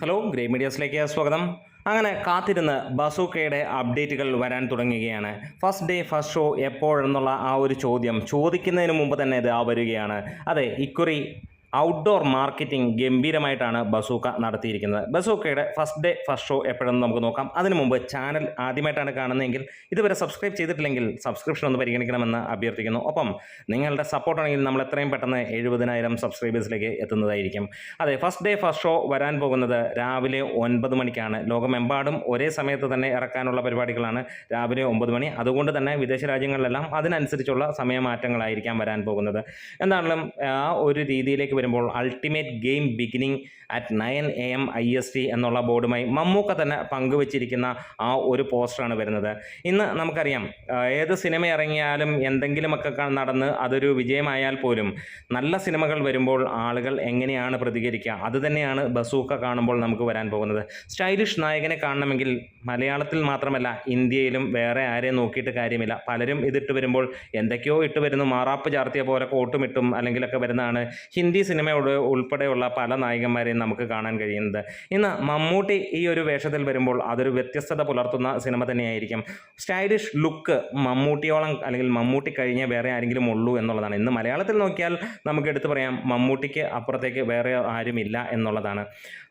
Hello grey മീഡിയാസിലേക്ക് സ്വാഗതം. അങ്ങനെ കാത്തിരുന്ന് ബസൂക്കയുടെ അപ്ഡേറ്റുകൾ വരാൻ തുടങ്ങുകയാണ്. ഫസ്റ്റ് ഡേ ഫസ്റ്റ് ഷോ എപ്പോഴെന്നുള്ള ആ ഒരു ചോദ്യം ചോദിക്കുന്നതിന് മുമ്പ് തന്നെ ഇത് വരികയാണ്. അതെ, ഇക്കുറി ഔട്ട്ഡോർ മാർക്കറ്റിംഗ് ഗംഭീരമായിട്ടാണ് ബസൂക്ക നടത്തിയിരിക്കുന്നത്. ബസൂക്കയുടെ ഫസ്റ്റ് ഡേ ഫസ്റ്റ് ഷോ എപ്പോഴെന്ന് നമുക്ക് നോക്കാം. അതിനു മുമ്പ് ചാനൽ ആദ്യമായിട്ടാണ് കാണുന്നതെങ്കിൽ ഇതുവരെ സബ്സ്ക്രൈബ് ചെയ്തിട്ടില്ലെങ്കിൽ സബ്സ്ക്രിപ്ഷൻ ഒന്ന് പരിഗണിക്കണമെന്ന് അഭ്യർത്ഥിക്കുന്നു. ഒപ്പം നിങ്ങളുടെ സപ്പോർട്ടാണെങ്കിൽ നമ്മൾ എത്രയും പെട്ടെന്ന് 70,000 സബ്സ്ക്രൈബേഴ്സിലേക്ക് എത്തുന്നതായിരിക്കും. അതെ, ഫസ്റ്റ് ഡേ ഫസ്റ്റ് ഷോ വരാൻ പോകുന്നത് രാവിലെ 9 മണിക്കാണ്. ലോകമെമ്പാടും ഒരേ സമയത്ത് തന്നെ ഇറക്കാനുള്ള പരിപാടികളാണ് രാവിലെ 9 മണി. അതുകൊണ്ട് തന്നെ വിദേശ രാജ്യങ്ങളിലെല്ലാം അതിനനുസരിച്ചുള്ള സമയമാറ്റങ്ങളായിരിക്കാം വരാൻ പോകുന്നത്. എന്താണെങ്കിലും ആ ഒരു രീതിയിലേക്ക് വരുമ്പോൾ ultimate game beginning at 9 AM IST എന്നുള്ള ബോർഡുമായി മമ്മൂക്ക തന്നെ പങ്കുവച്ചിരിക്കുന്ന ആ ഒരു പോസ്റ്ററാണ് വരുന്നത്. ഇന്ന് നമുക്കറിയാം, ഏത് സിനിമ ഇറങ്ങിയാലും എന്തെങ്കിലുമൊക്കെ നടന്ന് അതൊരു വിജയമായാൽ പോലും നല്ല സിനിമകൾ വരുമ്പോൾ ആളുകൾ എങ്ങനെയാണ് പ്രതികരിക്കുക, അതുതന്നെയാണ് ബസൂക്ക കാണുമ്പോൾ നമുക്ക് വരാൻ പോകുന്നത്. സ്റ്റൈലിഷ് നായകനെ കാണണമെങ്കിൽ മലയാളത്തിൽ മാത്രമല്ല ഇന്ത്യയിലും വേറെ ആരെയും നോക്കിയിട്ട് കാര്യമില്ല. പലരും ഇതിട്ട് വരുമ്പോൾ എന്തൊക്കെയോ ഇട്ട് വരുന്നു, മാറാപ്പ് ചാർത്തിയ പോലെ കോട്ടും ഇട്ടും അല്ലെങ്കിലൊക്കെ വരുന്നതാണ് ഹിന്ദി സിനിമയോട് ഉൾപ്പെടെയുള്ള പല നായകന്മാരെയും നമുക്ക് കാണാൻ കഴിയുന്നത്. ഇന്ന് മമ്മൂട്ടി ഈ ഒരു വേഷത്തിൽ വരുമ്പോൾ അതൊരു വ്യത്യസ്തത പുലർത്തുന്ന സിനിമ തന്നെയായിരിക്കും. സ്റ്റൈലിഷ് ലുക്ക് മമ്മൂട്ടിയോളം അല്ലെങ്കിൽ മമ്മൂട്ടി കഴിഞ്ഞേ വേറെ ആരെങ്കിലും ഉള്ളൂ എന്നുള്ളതാണ്. ഇന്ന് മലയാളത്തിൽ നോക്കിയാൽ നമുക്ക് എടുത്തു പറയാം, മമ്മൂട്ടിക്ക് അപ്പുറത്തേക്ക് വേറെ ആരുമില്ല എന്നുള്ളതാണ്.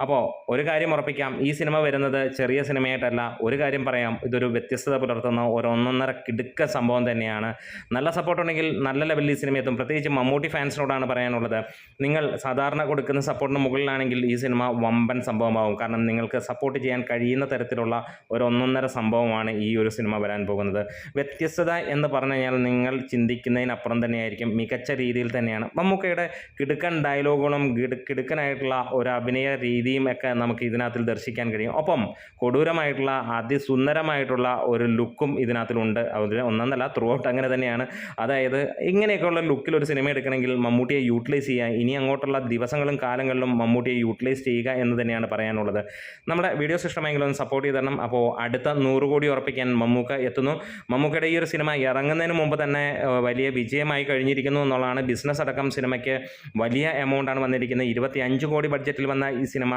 അപ്പോൾ ഒരു കാര്യം ഉറപ്പിക്കാം, ഈ സിനിമ വരുന്നത് ചെറിയ സിനിമയായിട്ടല്ല. ഒരു കാര്യം പറയാം, ഇതൊരു വ്യത്യസ്തത പുലർത്തുന്ന ഒരു ഒന്നൊന്നര കിടുക്ക സംഭവം തന്നെയാണ്. നല്ല സപ്പോർട്ടുണ്ടെങ്കിൽ നല്ല ലെവലിൽ ഈ സിനിമ എത്തും. പ്രത്യേകിച്ച് മമ്മൂട്ടി ഫാൻസിനോടാണ് പറയാനുള്ളത്, നിങ്ങൾ സാധാരണ കൊടുക്കുന്ന സപ്പോർട്ടിന് മുകളിലാണെങ്കിൽ ഈ സിനിമ വമ്പൻ സംഭവമാകും. കാരണം നിങ്ങൾക്ക് സപ്പോർട്ട് ചെയ്യാൻ കഴിയുന്ന തരത്തിലുള്ള ഒരു ഒന്നൊന്നര സംഭവമാണ് ഈ ഒരു സിനിമ വരാൻ പോകുന്നത്. വ്യത്യസ്തത എന്ന് പറഞ്ഞു കഴിഞ്ഞാൽ നിങ്ങൾ ചിന്തിക്കുന്നതിനപ്പുറം തന്നെയായിരിക്കും. മികച്ച രീതിയിൽ തന്നെയാണ് മമ്മൂക്കയുടെ കിടുക്കൻ ഡയലോഗുകളും കിടുക്കനായിട്ടുള്ള ഒരു അഭിനയ രീതിയും ഒക്കെ നമുക്ക് ഇതിനകത്തിൽ ദർശിക്കാൻ കഴിയും. ഒപ്പം കൊടൂരമായിട്ടുള്ള അതിസുന്ദരമായിട്ടുള്ള ഒരു ലുക്കും ഇതിനകത്തിലുണ്ട്. അതിന് ഒന്നല്ല, ത്രൂ ഔട്ട് അങ്ങനെ തന്നെയാണ്. അതായത് ഇങ്ങനെയൊക്കെയുള്ള ലുക്കിൽ ഒരു സിനിമ എടുക്കണമെങ്കിൽ മമ്മൂട്ടിയെ യൂട്ടിലൈസ് ചെയ്യുക, ഇനി അങ്ങോട്ടുള്ള ദിവസങ്ങളും കാലങ്ങളിലും മമ്മൂട്ടിയെ യൂട്ടിലൈസ് ചെയ്യുക എന്ന് തന്നെയാണ് പറയാനുള്ളത്. നമ്മുടെ വീഡിയോസ് ഇഷ്ടമായെങ്കിലും ഒന്ന് സപ്പോർട്ട് ചെയ്ത് തരണം. അപ്പോൾ അടുത്ത 100 കോടി ഉറപ്പിക്കാൻ മമ്മൂക്ക എത്തുന്നു. മമ്മൂക്കയുടെ ഈ ഒരു സിനിമ ഇറങ്ങുന്നതിന് മുമ്പ് തന്നെ വലിയ വിജയമായി കഴിഞ്ഞിരിക്കുന്നു എന്നുള്ളതാണ്. ബിസിനസ് അടക്കം സിനിമയ്ക്ക് വലിയ എമൗണ്ടാണ് വന്നിരിക്കുന്നത്. 25 കോടി ബഡ്ജറ്റിൽ വന്ന ഈ സിനിമ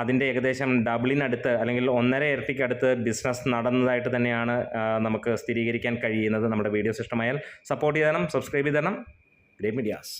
അതിൻ്റെ ഏകദേശം ഡബിളിനടുത്ത് അല്ലെങ്കിൽ 1.5 ഇരട്ടിക്കടുത്ത് ബിസിനസ് നടന്നതായിട്ട് തന്നെയാണ് നമുക്ക് സ്ഥിരീകരിക്കാൻ കഴിയുന്നത്. നമ്മുടെ വീഡിയോസ് ഇഷ്ടമായാൽ സപ്പോർട്ട് ചെയ്ത് തരണം, സബ്സ്ക്രൈബ് ചെയ്ത് തരണം. Grey medias.